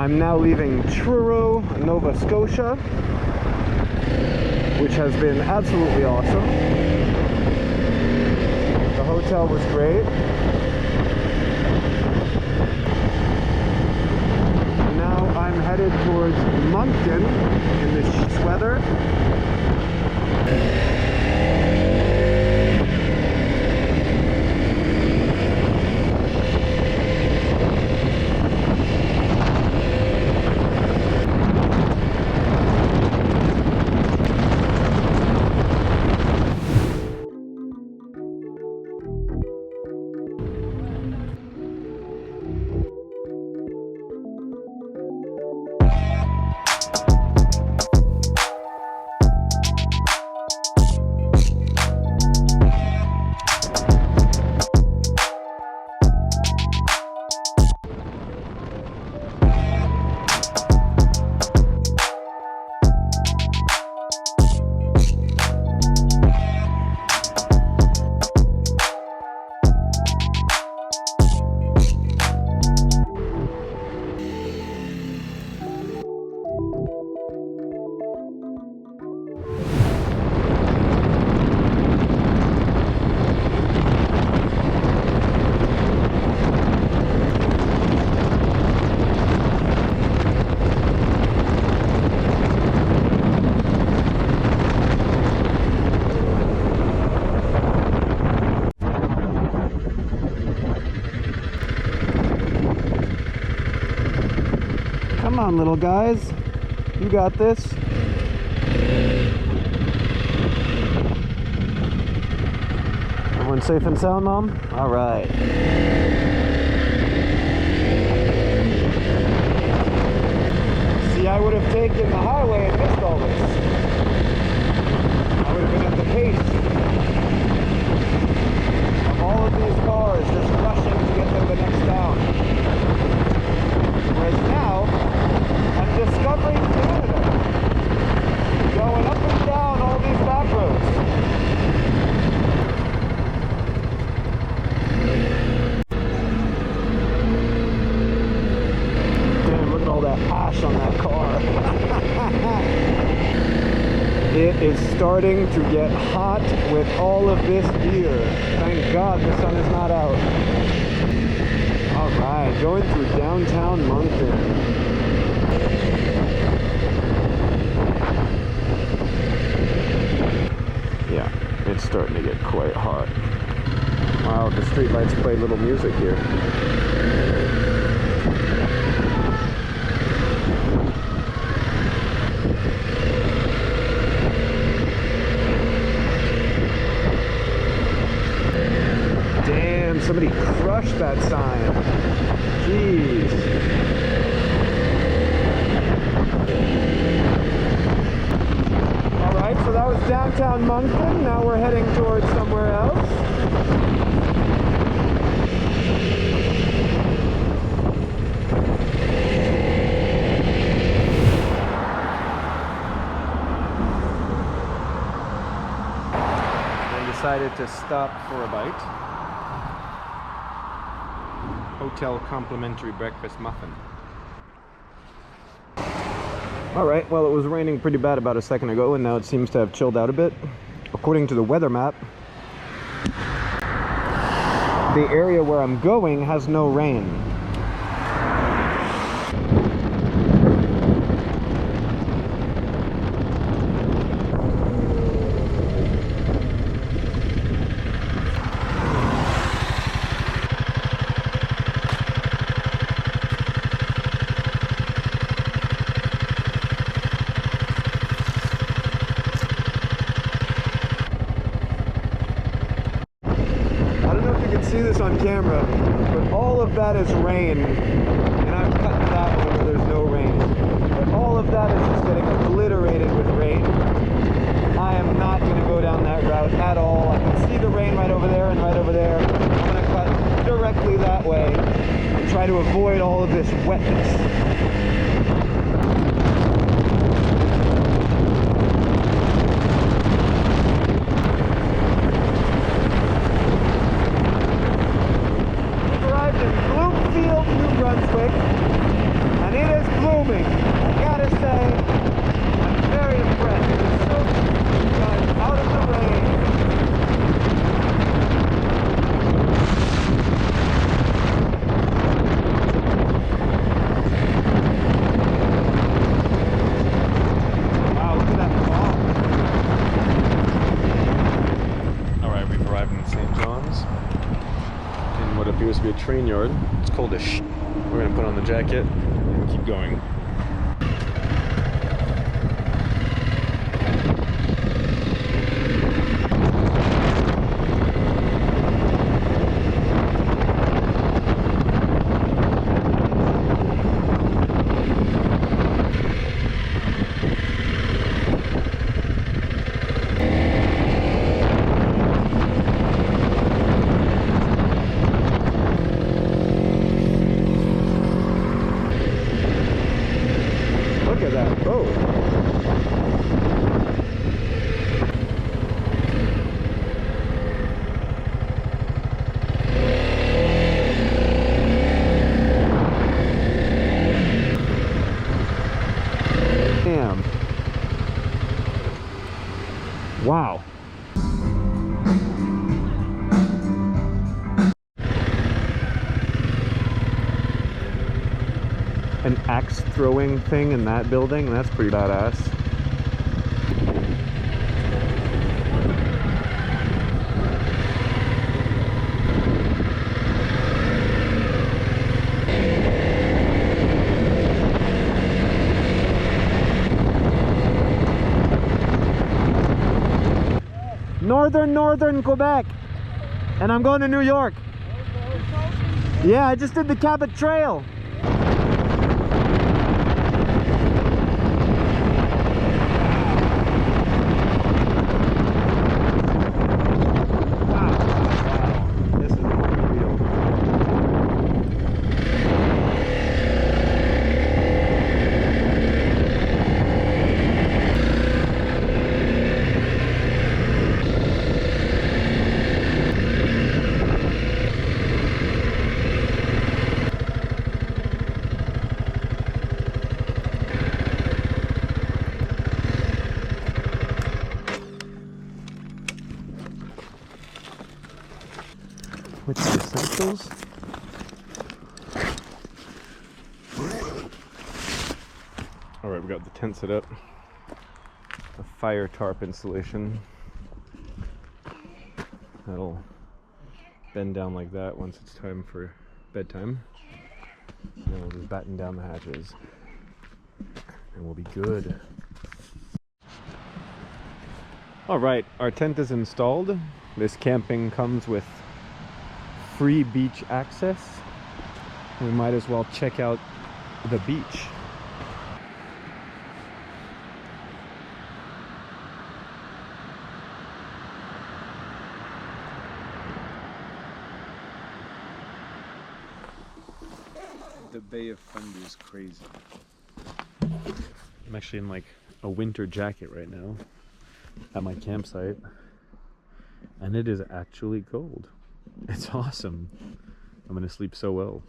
I'm now leaving Truro, Nova Scotia, which has been absolutely awesome. The hotel was great. Now I'm headed towards Moncton in this weather. Come on, little guys. You got this. Everyone safe and sound, Mom? All right. See, I would have taken the highway and missed all this. I would have been at the pace of all of these cars just rushing to get them the next town. Whereas now, I'm discovering Canada, going up and down all these back roads. Damn, look at all that ash on that car. It is starting to get hot with all of this gear. Thank God the sun is not out. Alright, going through downtown Moncton. Yeah, it's starting to get quite hot. Wow, the streetlights play little music here. Damn, somebody crushed that sign. Jeez. Alright, so that was downtown Moncton. Now we're heading towards somewhere else. I decided to stop for a bite. Hotel complimentary breakfast muffin. Alright, well, it was raining pretty bad about a second ago, and now it seems to have chilled out a bit. According to the weather map, the area where I'm going has no rain. See this on camera, but all of that is rain, and I'm cutting that one where there's no rain, but all of that is just getting obliterated with rain. I am not going to go down that route at all. I can see the rain right over there and right over there. I'm going to cut directly that way and try to avoid all of this wetness. Brunswick, and it is arrived in St. John's in what appears to be a train yard. It's coldish. We're gonna put on the jacket and keep going. Look at that. Oh. Damn. Wow. An axe throwing thing in that building, that's pretty badass. Northern Quebec, and I'm going to New York. Yeah, I just did the Cabot Trail. With the essentials. Alright, we got the tent set up. A fire tarp installation. That'll bend down like that once it's time for bedtime. And then we'll just batten down the hatches. And we'll be good. Alright, our tent is installed. This camping comes with free beach access. We might as well check out the beach. The Bay of Fundy is crazy. I'm actually in like a winter jacket right now at my campsite, and it is actually cold. It's awesome. I'm gonna sleep so well.